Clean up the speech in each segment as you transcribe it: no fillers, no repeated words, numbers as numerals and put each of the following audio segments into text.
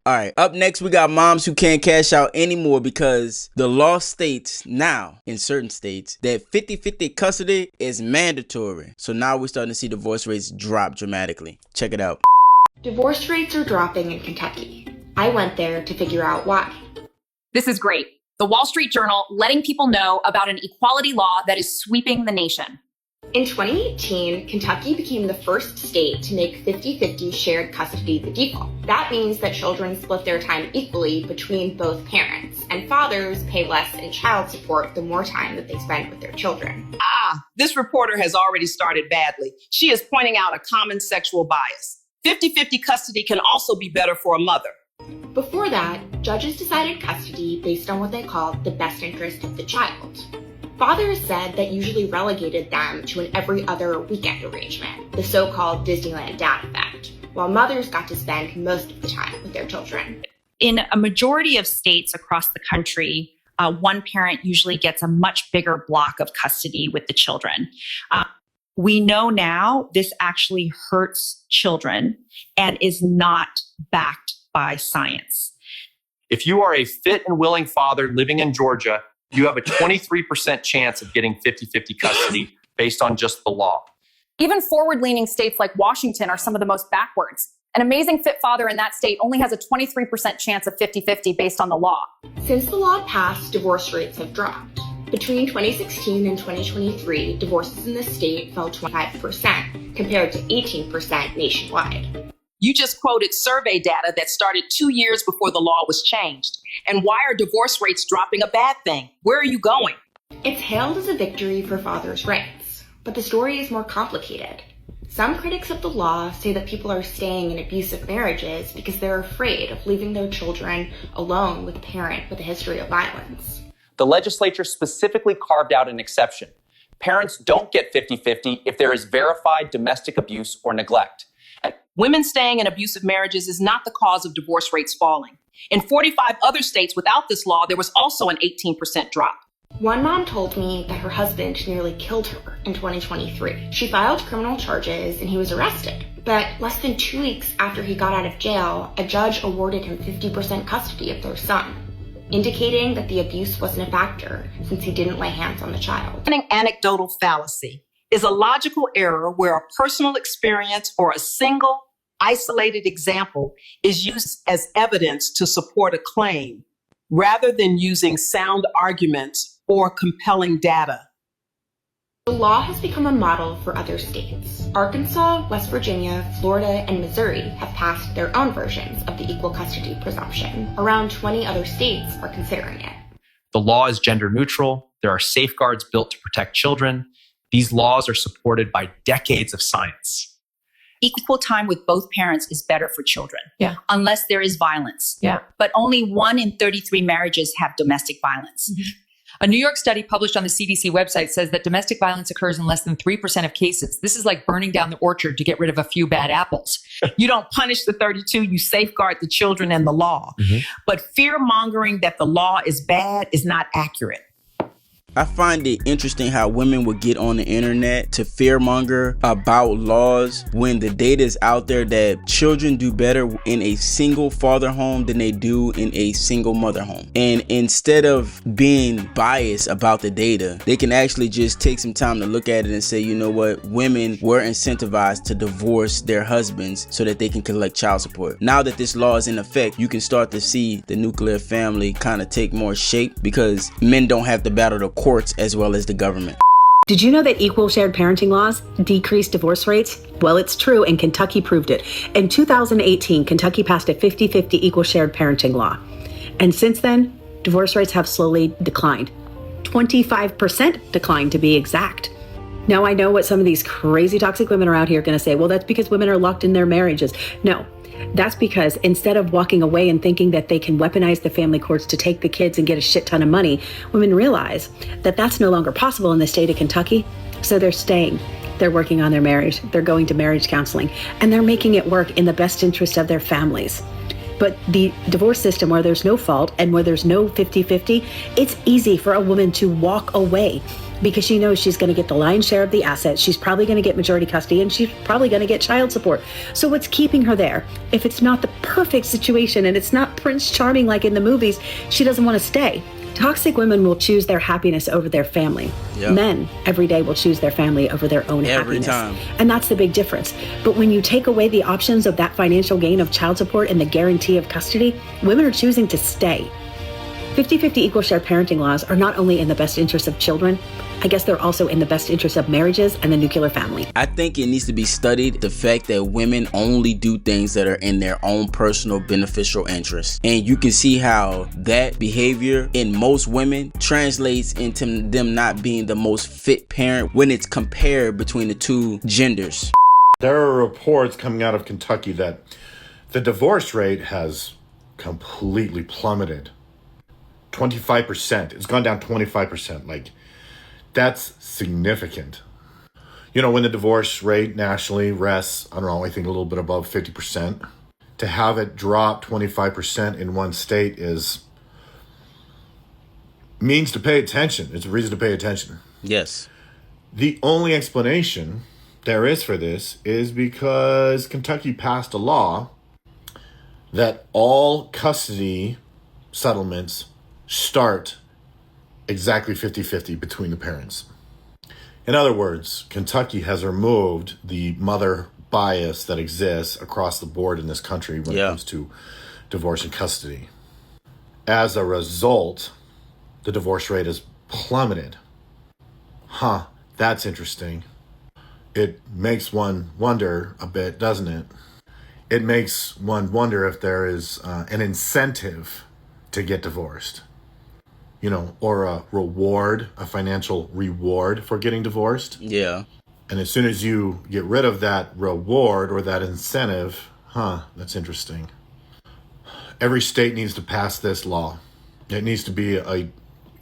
All right, up next, we got moms who can't cash out anymore because the law states now, in certain states, that 50-50 custody is mandatory. So now we're starting to see divorce rates drop dramatically. Check it out. Divorce rates are dropping in Kentucky. I went there to figure out why. This is great. The Wall Street Journal letting people know about an equality law that is sweeping the nation. In 2018, Kentucky became the first state to make 50-50 shared custody the default. That means that children split their time equally between both parents, and fathers pay less in child support the more time that they spend with their children. This reporter has already started badly. She is pointing out a common sexual bias. 50-50 custody can also be better for a mother. Before that, judges decided custody based on what they called the best interest of the child. Fathers said that usually relegated them to an every other weekend arrangement, the so-called Disneyland dad effect, while mothers got to spend most of the time with their children. In a majority of states across the country, one parent usually gets a much bigger block of custody with the children. We know now this actually hurts children and is not backed by science. If you are a fit and willing father living in Georgia, you have a 23% chance of getting 50-50 custody based on just the law. Even forward-leaning states like Washington are some of the most backwards. An amazing fit father in that state only has a 23% chance of 50-50 based on the law. Since the law passed, divorce rates have dropped. Between 2016 and 2023, divorces in the state fell 25% compared to 18% nationwide. You just quoted survey data that started 2 years before the law was changed. And why are divorce rates dropping a bad thing? Where are you going? It's hailed as a victory for fathers' rights, but the story is more complicated. Some critics of the law say that people are staying in abusive marriages because they're afraid of leaving their children alone with a parent with a history of violence. The legislature specifically carved out an exception. Parents don't get 50-50 if there is verified domestic abuse or neglect. Women staying in abusive marriages is not the cause of divorce rates falling. In 45 other states without this law, there was also an 18% drop. One mom told me that her husband nearly killed her in 2023. She filed criminal charges and he was arrested. But less than 2 weeks after he got out of jail, a judge awarded him 50% custody of their son, indicating that the abuse wasn't a factor since he didn't lay hands on the child. An anecdotal fallacy is a logical error where a personal experience or a single isolated example is used as evidence to support a claim rather than using sound arguments or compelling data. The law has become a model for other states. Arkansas, West Virginia, Florida, and Missouri have passed their own versions of the equal custody presumption. Around 20 other states are considering it. The law is gender neutral. There are safeguards built to protect children. These laws are supported by decades of science. Equal time with both parents is better for children. Yeah. Unless there is violence. Yeah. But only 1 in 33 marriages have domestic violence. Mm-hmm. A New York study published on the CDC website says that domestic violence occurs in less than 3% of cases. This is like burning down the orchard to get rid of a few bad apples. You don't punish the 32, you safeguard the children and the law. Mm-hmm. But fear-mongering that the law is bad is not accurate. I find it interesting how women would get on the internet to fearmonger about laws when the data is out there that children do better in a single father home than they do in a single mother home. And instead of being biased about the data, they can actually just take some time to look at it and say, you know what, women were incentivized to divorce their husbands so that they can collect child support. Now that this law is in effect, you can start to see the nuclear family kind of take more shape because men don't have to battle the courts as well as the government. Did you know that equal shared parenting laws decrease divorce rates? Well, it's true, and Kentucky proved it. In 2018, Kentucky passed a 50-50 equal shared parenting law. And since then, divorce rates have slowly declined. 25% decline to be exact. Now, I know what some of these crazy toxic women are out here going to say, well, that's because women are locked in their marriages. No. That's because instead of walking away and thinking that they can weaponize the family courts to take the kids and get a shit ton of money, women realize that that's no longer possible in the state of Kentucky. So they're staying. They're working on their marriage. They're going to marriage counseling, and they're making it work in the best interest of their families. But the divorce system, where there's no fault and where there's no 50-50, it's easy for a woman to walk away because she knows she's going to get the lion's share of the assets. She's probably going to get majority custody, and she's probably going to get child support. So what's keeping her there? If it's not the perfect situation and it's not Prince Charming like in the movies, she doesn't want to stay. Toxic women will choose their happiness over their family. Yep. Men every day will choose their family over their own happiness. Time. And that's the big difference. But when you take away the options of that financial gain of child support and the guarantee of custody, women are choosing to stay. 50-50 equal share parenting laws are not only in the best interest of children, I guess they're also in the best interest of marriages and the nuclear family. I think it needs to be studied, the fact that women only do things that are in their own personal beneficial interest. And you can see how that behavior in most women translates into them not being the most fit parent when it's compared between the two genders. There are reports coming out of Kentucky that the divorce rate has completely plummeted. 25%. It's gone down 25%. Like, that's significant. You know, when the divorce rate nationally rests, I don't know, I think a little bit above 50%, to have it drop 25% in one state means to pay attention. It's a reason to pay attention. Yes. The only explanation there is for this is because Kentucky passed a law that all custody settlements start exactly 50-50 between the parents. In other words, Kentucky has removed the mother bias that exists across the board in this country when it comes to divorce and custody. As a result, the divorce rate has plummeted. That's interesting. It makes one wonder a bit, doesn't it? It makes one wonder if there is an incentive to get divorced. You know, or a reward, a financial reward for getting divorced. Yeah. And as soon as you get rid of that reward or that incentive, that's interesting. Every state needs to pass this law. It needs to be a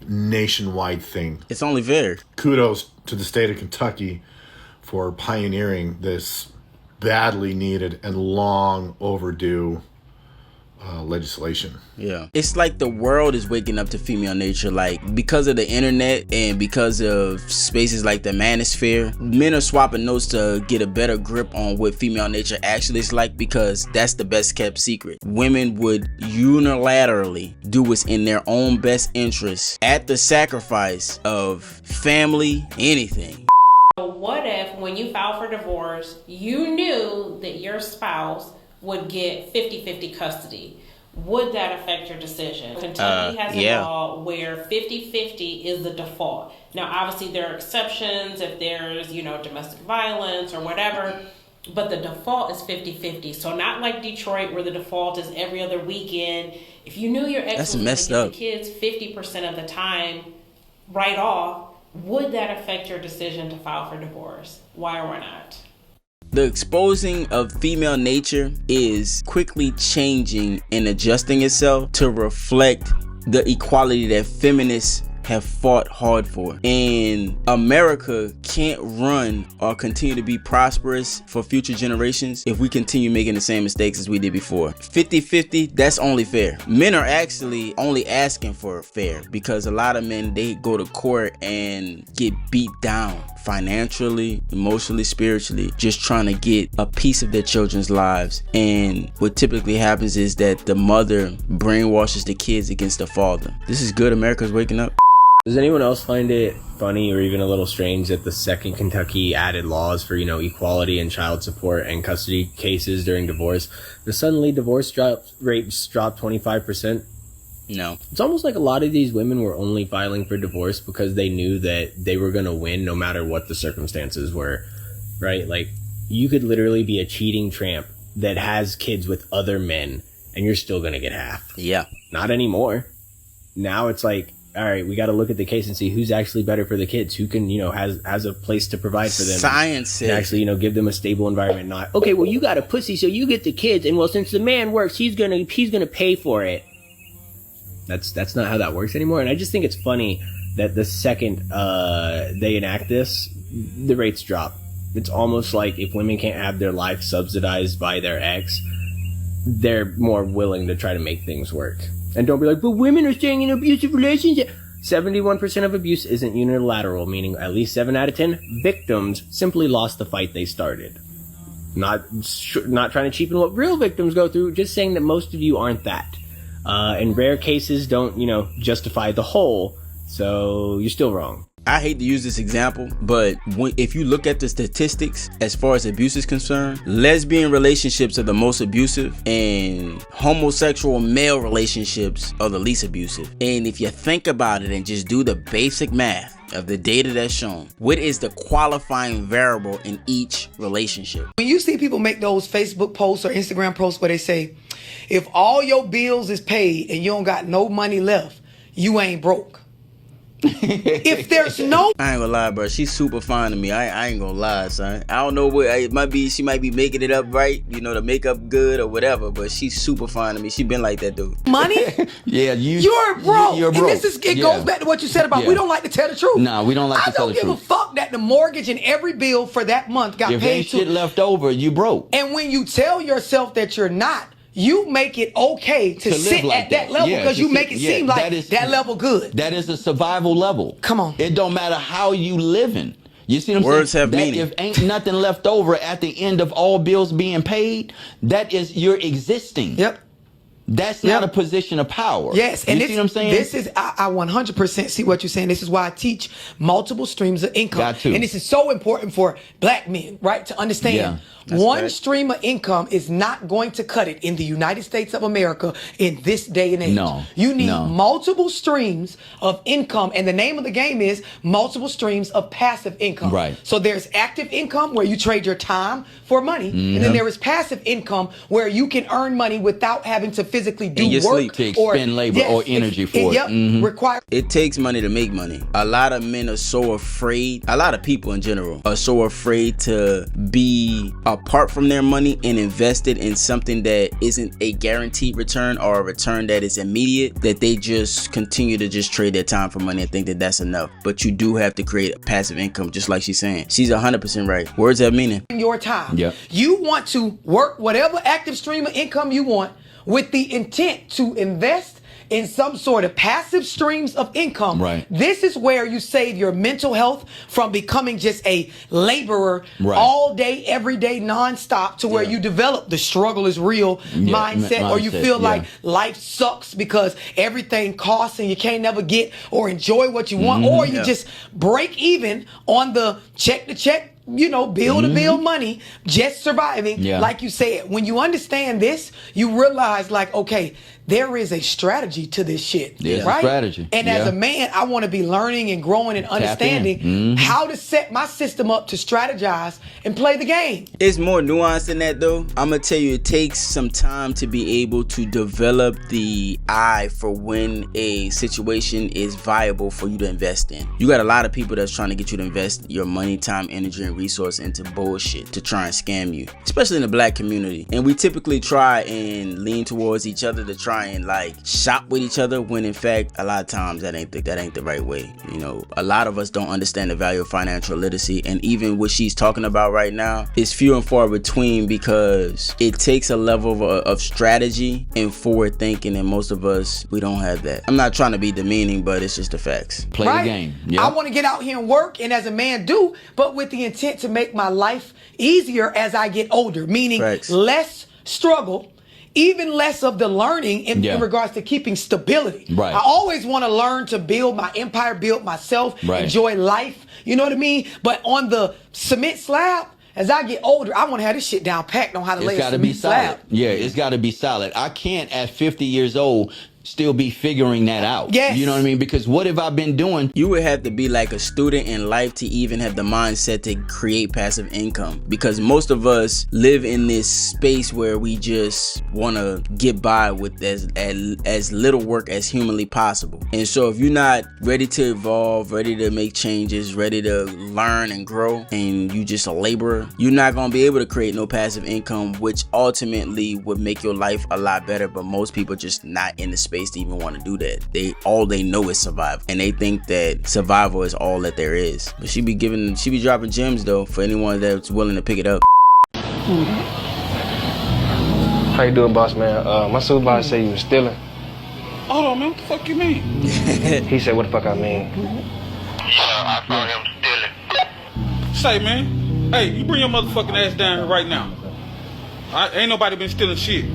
nationwide thing. It's only fair. Kudos to the state of Kentucky for pioneering this badly needed and long overdue legislation. Yeah. It's like the world is waking up to female nature. Like, because of the internet and because of spaces like the manosphere, men are swapping notes to get a better grip on what female nature actually is like, because that's the best kept secret. Women would unilaterally do what's in their own best interest at the sacrifice of family, anything. What if when you filed for divorce, you knew that your spouse would get 50-50 custody? Would that affect your decision? Kentucky has a law where 50-50 is the default. Now, obviously, there are exceptions if there's, domestic violence or whatever, but the default is 50-50. So not like Detroit where the default is every other weekend. If you knew your ex was going to get the kids 50% of the time right off, would that affect your decision to file for divorce? Why or why not? The exposing of female nature is quickly changing and adjusting itself to reflect the equality that feminists have fought hard for. And America can't run or continue to be prosperous for future generations if we continue making the same mistakes as we did before. 50-50, that's only fair. Men are actually only asking for fair, because a lot of men, they go to court and get beat down financially, emotionally, spiritually, just trying to get a piece of their children's lives. And what typically happens is that the mother brainwashes the kids against the father. This is good. America's waking up. Does anyone else find it funny or even a little strange that the second Kentucky added laws for, equality in child support and custody cases during divorce, the suddenly divorce rates dropped 25%? No. It's almost like a lot of these women were only filing for divorce because they knew that they were going to win no matter what the circumstances were, right? Like, you could literally be a cheating tramp that has kids with other men and you're still going to get half. Yeah. Not anymore. Now it's like, all right, we got to look at the case and see who's actually better for the kids, who can, has a place to provide for them. Science and actually, give them a stable environment. Not, okay, well, you got a pussy, so you get the kids, and well, since the man works, he's gonna pay for it. That's not how that works anymore. And I just think it's funny that the second they enact this, the rates drop. It's almost like if women can't have their life subsidized by their ex, they're more willing to try to make things work. And don't be like, but women are staying in abusive relationships. 71% of abuse isn't unilateral, meaning at least 7 out of 10 victims simply lost the fight they started. Not trying to cheapen what real victims go through, just saying that most of you aren't that. And rare cases don't, justify the whole, so you're still wrong. I hate to use this example, but if you look at the statistics as far as abuse is concerned, lesbian relationships are the most abusive and homosexual male relationships are the least abusive. And if you think about it and just do the basic math of the data that's shown, what is the qualifying variable in each relationship? When you see people make those Facebook posts or Instagram posts where they say, if all your bills is paid and you don't got no money left, you ain't broke. If there's no, I ain't gonna lie, bro. She's super fine to me. I ain't gonna lie, son. I don't know what it might be. She might be making it up right, the makeup good or whatever. But she's super fine to me. She been like that, dude. Money? Yeah, you're broke. You're broke. And it goes back to what you said about we don't like to tell the truth. No, we don't like to tell the truth. I don't give a fuck that the mortgage and every bill for that month got if paid. If ain't shit left over, you broke. And when you tell yourself that you're not, you make it okay to sit like at that level because you make it seem like that level good. That is a survival level. Come on. It don't matter how you living. You see what I'm saying? Words have meaning. If ain't nothing left over at the end of all bills being paid, that is you're existing. Yep. That's not a position of power. Yes, and you see what I'm saying? This is I 100% see what you're saying. This is why I teach multiple streams of income. Got to. And this is so important for black men, right? To understand one stream of income is not going to cut it in the United States of America in this day and age. No. You need multiple streams of income, and the name of the game is multiple streams of passive income. Right. So there's active income where you trade your time for money, and then there is passive income where you can earn money without having to physically do work to expend labor or energy for it. Require. It takes money to make money. A lot of men are so afraid, a lot of people in general are so afraid to be apart from their money and invest it in something that isn't a guaranteed return or a return that is immediate, that they just continue to just trade their time for money and think that that's enough. But you do have to create a passive income, just like she's saying. She's 100% right. Words have meaning. Your time. Yep. You want to work whatever active stream of income you want with the intent to invest in some sort of passive streams of income. Right. This is where you save your mental health from becoming just a laborer all day, every day, nonstop, to where you develop the struggle is real mindset, or you feel like life sucks because everything costs and you can't never get or enjoy what you want, or you just break even on the check to check, bill to bill money, just surviving. Like you said, when you understand this, you realize okay, there is a strategy to this shit. There's right? a strategy. And as a man, I want to be learning and growing and understanding how to set my system up to strategize and play the game. It's more nuanced than that, though. I'm gonna tell you, it takes some time to be able to develop the eye for when a situation is viable for you to invest in. You got a lot of people that's trying to get you to invest your money, time, energy, and resource into bullshit to try and scam you, especially in the black community. And we typically try and lean towards each other to try and shop with each other, when in fact a lot of times that ain't the right way. A lot of us don't understand the value of financial literacy, and even what she's talking about right now is few and far between, because it takes a level of strategy and forward thinking, and most of us, we don't have that. I'm not trying to be demeaning, but it's just the facts. Play the game. I want to get out here and work, and as a man do, but with the intent to make my life easier as I get older, meaning less struggle, even less of the learning in regards to keeping stability. I always want to learn to build my empire, build myself, enjoy life. You know what I mean? But on the cement slab, as I get older, I want to have this shit down packed on how to lay a cement slab. Yeah, it's got to be solid. I can't at 50 years old still be figuring that out. Yes. You know what I mean? Because what have I been doing? You would have to be like a student in life to even have the mindset to create passive income, because most of us live in this space where we just want to get by with as little work as humanly possible. And so if you're not ready to evolve, ready to make changes, ready to learn and grow, and you just a laborer, you're not going to be able to create no passive income, which ultimately would make your life a lot better. But most people just not in the space to even want to do that. All they know is survival, and they think that survival is all that there is. But she be dropping gems though for anyone that's willing to pick it up. How you doing, boss man? My supervisor said you was stealing. Hold on, man. What the fuck you mean? He said, what the fuck I mean? I saw him stealing. Say, man. Hey, you bring your motherfucking ass down here right now. Ain't nobody been stealing shit.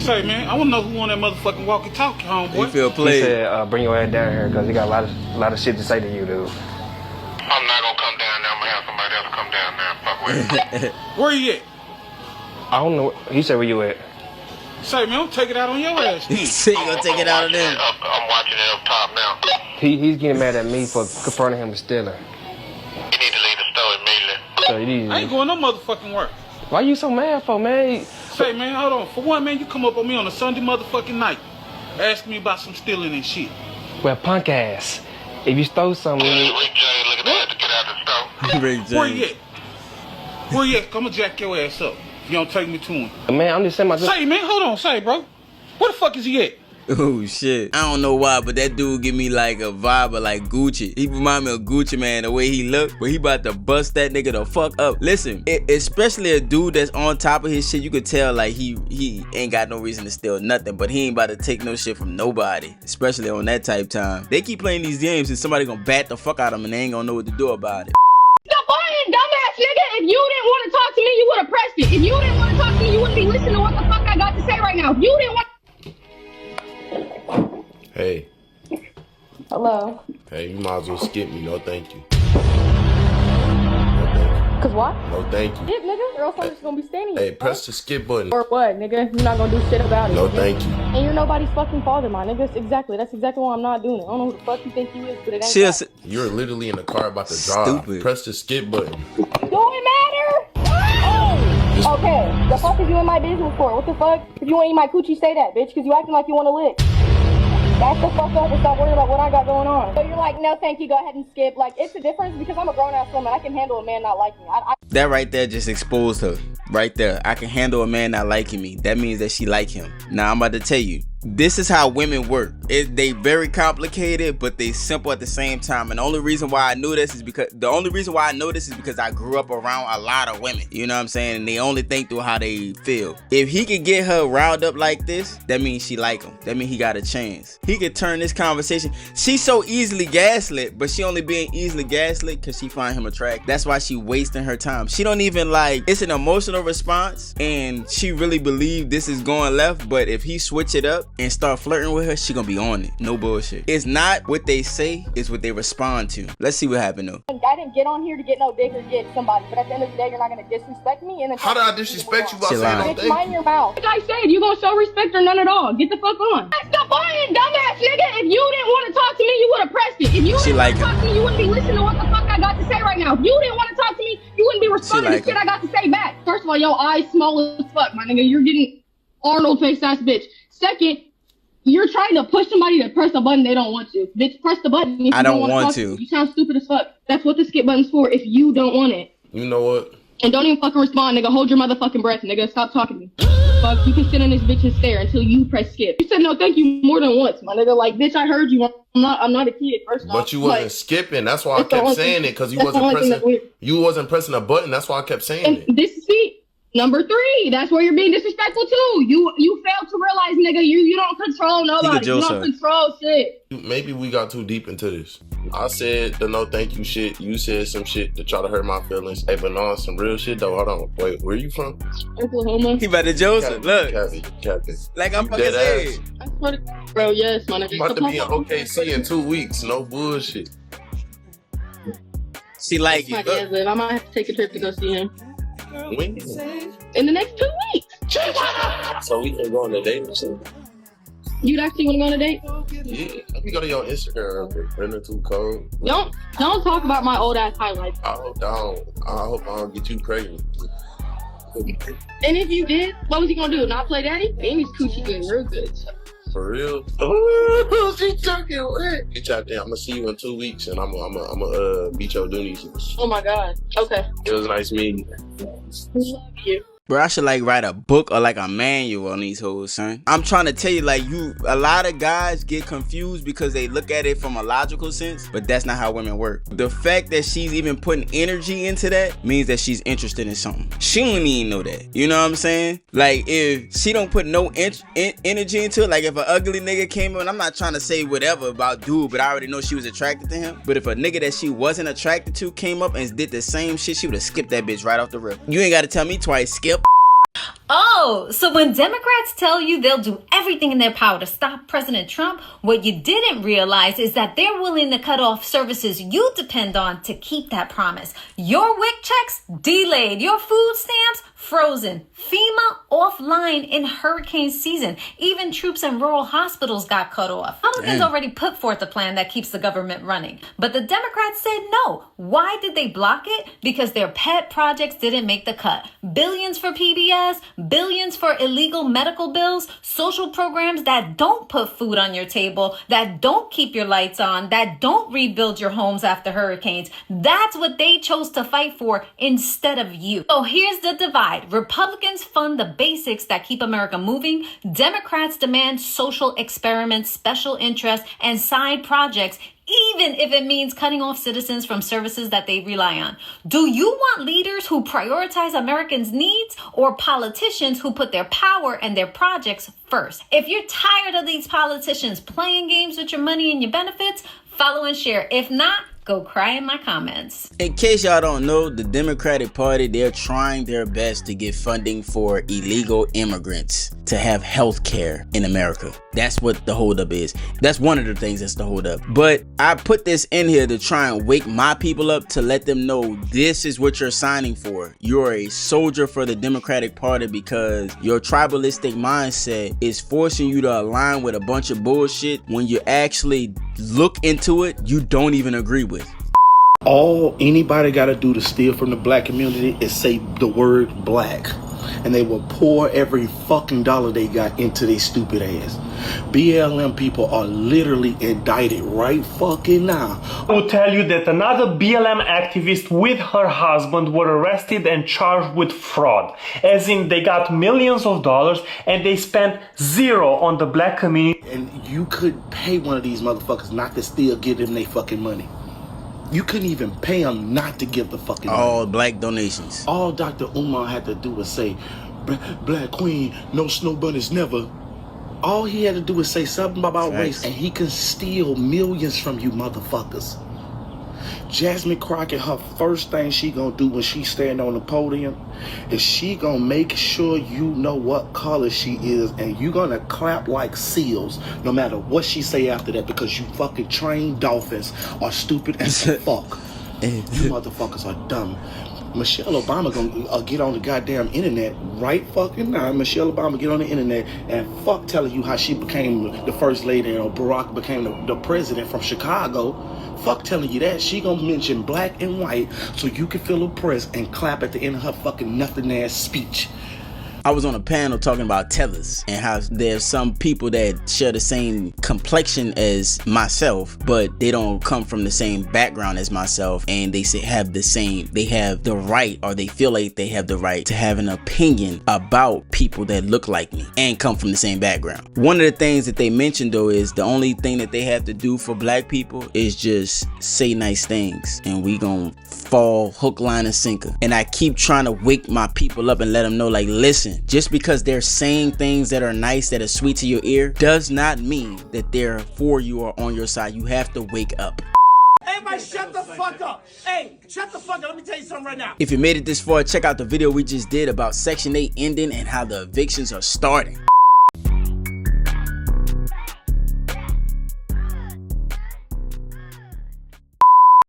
Say, man, I wanna know who on that motherfucking walkie-talkie, homeboy. You feel played. He said, bring your ass down here because he got a lot of shit to say to you, dude. I'm not gonna come down there. I'm gonna have somebody else come down there and fuck with him. Where you at? I don't know. He said, where you at? Say, man, don't take it out on your ass. He said you gonna take it out on them. I'm watching it up top now. He's getting mad at me for confronting him with stealing. You need to leave the store immediately. So you need. I ain't going no motherfucking work. Why you so mad for, man? Say, man, hold on. For one, man, you come up on me on a Sunday motherfucking night, ask me about some stealing and shit. Well, punk ass. If you stole something, Rick James looking at to get out the store. Rick James. Where you at? Where you at? Come and jack your ass up. You don't take me to him. Man, I'm just saying myself. Say, man, hold on. Say, bro. Where the fuck is he at? Oh shit. I don't know why, but that dude give me like a vibe of like Gucci. He remind me of Gucci, man, the way he look. But he about to bust that nigga the fuck up. Listen, especially a dude that's on top of his shit, you could tell like he ain't got no reason to steal nothing. But he ain't about to take no shit from nobody. Especially on that type time. They keep playing these games and somebody gonna bat the fuck out of them and they ain't gonna know what to do about it. Stop lying, dumbass nigga. If you didn't want to talk to me, you would have pressed it. If you didn't want to talk to me, you wouldn't be listening to what the fuck I got to say right now. If you didn't want. Hey. Hello. Hey, you might as well skip me. No, thank you. Cause what? No, thank you. Skip, nigga, or else I'm just gonna be standing here. Hey, press the skip button. Or what, nigga? You're not gonna do shit about it. No, nigga. thank you. And you're nobody's fucking father, my nigga. That's exactly why I'm not doing it. I don't know who the fuck you think you is, but it ain't that. You're literally in the car about to drive. Stupid. Press the skip button. Do it matter? Oh! Okay, the fuck is you in my business for? What the fuck? If you ain't my coochie, say that, bitch, cause you acting like you wanna lick. Back the fuck up and stop worrying about what I got going on. So you're like, no, thank you, go ahead and skip. Like, it's a difference because I'm a grown-ass woman. I can handle a man not liking me. That right there just exposed her. Right there. I can handle a man not liking me. That means that she like him. Now I'm about to tell you. This is how women work. They very complicated, but they simple at the same time. And the only reason why I know this is because I grew up around a lot of women. You know what I'm saying? And they only think through how they feel. If he could get her riled up like this, that means she like him. That means he got a chance. He could turn this conversation. She's so easily gaslit, but she only being easily gaslit because she find him attractive. That's why she wasting her time. She don't even like, it's an emotional response and she really believe this is going left, but if he switch it up and start flirting with her, she gonna be on it. No bullshit. It's not what they say, it's what they respond to. Let's see what happened though. I didn't get on here to get no dick or get somebody, but at the end of the day, you're not gonna disrespect me. And then How did I disrespect you by saying no thank you? Mind your mouth. Like I said, you gonna show respect or none at all. Get the fuck on. Stop lying, dumbass nigga. If you didn't want to talk to me, you would have pressed it. If you didn't want to talk to me, you wouldn't be listening to what the fuck I got to say right now. If you didn't want to talk to me, you wouldn't be responding to shit I got to say back. First of all, your eyes small as fuck, my nigga. You're getting Arnold face ass bitch. Second, you're trying to push somebody to press a button they don't want to. Bitch, press the button if you don't want to. You sound stupid as fuck. That's what the skip button's for if you don't want it. You know what? And don't even fucking respond, nigga. Hold your motherfucking breath, nigga. Stop talking to me. Fuck, you can sit in this bitch and stare until you press skip. You said no thank you more than once, my nigga. Like, bitch, I heard you. I'm not a kid, first off. But you wasn't skipping. That's why I kept saying it, because you wasn't pressing a button. That's why I kept saying it. This is number 3. That's where you're being disrespectful too. You failed to realize, nigga, you don't control nobody. You don't control shit. Maybe we got too deep into this. I said the no thank you shit. You said some shit to try to hurt my feelings. Hey, but no, some real shit though. Hold on. Wait, where you from? Oklahoma. He about to Joseph. Look. Captain. Like I'm fucking saying. Bro, yes, my nigga. I'm about to be in OKC in 2 weeks. No bullshit. She like it. I might have to take a trip to go see him. When? In the next 2 weeks. So we can go on a date or something. You'd actually want to go on a date? Yeah, let me go to your Instagram. Brenda too cold. Don't talk about my old ass highlights. I hope I don't get you pregnant. And if you did, what was he gonna do? Not play daddy? Amy's coochie getting real good. For real? Oh, she talking wet. Get out there. I'm gonna see you in 2 weeks, and I'm gonna beat your doonies. Oh my god. Okay. It was nice meeting you. Love you. Bro, I should like write a book or like a manual on these hoes, son. I'm trying to tell you, like, a lot of guys get confused because they look at it from a logical sense, but that's not how women work. The fact that she's even putting energy into that means that she's interested in something. She don't even know that. You know what I'm saying? Like, if she don't put no energy into it, like if an ugly nigga came in, I'm not trying to say whatever about dude, but I already know she was attracted to him. But if a nigga that she wasn't attracted to came up and did the same shit, she would have skipped that bitch right off the rip. You ain't got to tell me twice, skip. Oh, so when Democrats tell you they'll do everything in their power to stop President Trump, what you didn't realize is that they're willing to cut off services you depend on to keep that promise. Your WIC checks delayed, your food stamps frozen, FEMA offline in hurricane season. Even troops in rural hospitals got cut off. Republicans already put forth a plan that keeps the government running, but the Democrats said no. Why did they block it? Because their pet projects didn't make the cut. Billions for PBS, billions for illegal medical bills, social programs that don't put food on your table, that don't keep your lights on, that don't rebuild your homes after hurricanes. That's what they chose to fight for instead of you. So here's the divide. Republicans fund the basics that keep America moving. Democrats demand social experiments, special interests, and side projects, even if it means cutting off citizens from services that they rely on. Do you want leaders who prioritize Americans' needs or politicians who put their power and their projects first? If you're tired of these politicians playing games with your money and your benefits, follow and share. If not, go cry in my comments. In case y'all don't know, the Democratic Party, they're trying their best to get funding for illegal immigrants to have health care in America. That's what the holdup is. That's one of the things that's the holdup. But I put this in here to try and wake my people up, to let them know this is what you're signing for. You're a soldier for the Democratic Party because your tribalistic mindset is forcing you to align with a bunch of bullshit when you actually look into it you don't even agree with. All anybody got to do to steal from the black community is say the word black, and they will pour every fucking dollar they got into their stupid ass. BLM people are literally indicted right fucking now. I will tell you that another BLM activist with her husband were arrested and charged with fraud, as in they got millions of dollars and they spent zero on the black community. And you could pay one of these motherfuckers not to still give them their fucking money. You couldn't even pay them not to give the fucking money. All black donations. All Dr. Umar had to do was say, Black Queen, no snow bunnies never. All he had to do was say something about race, and he can steal millions from you motherfuckers. Jasmine Crockett, her first thing she gonna do when she stand on the podium is she gonna make sure you know what color she is, and you gonna clap like seals no matter what she say after that, because you fucking trained dolphins are stupid as fuck. You motherfuckers are dumb. Michelle Obama gonna get on the goddamn internet right fucking now. Michelle Obama get on the internet and fuck telling you how she became the first lady and Barack became the president from Chicago. Fuck telling you that. She gonna mention black and white so you can feel oppressed and clap at the end of her fucking nothing ass speech. I was on a panel talking about tellers and how there's some people that share the same complexion as myself, but they don't come from the same background as myself, and they have the right, or they feel like they have the right to have an opinion about people that look like me and come from the same background. One of the things that they mentioned though is the only thing that they have to do for black people is just say nice things, and we gonna fall hook, line, and sinker. And I keep trying to wake my people up and let them know, like, listen, just because they're saying things that are nice, that are sweet to your ear, does not mean that they're for you or on your side. You have to wake up. Everybody shut the fuck up. Hey, shut the fuck up. Let me tell you something right now. If you made it this far, check out the video we just did about Section 8 ending and how the evictions are starting.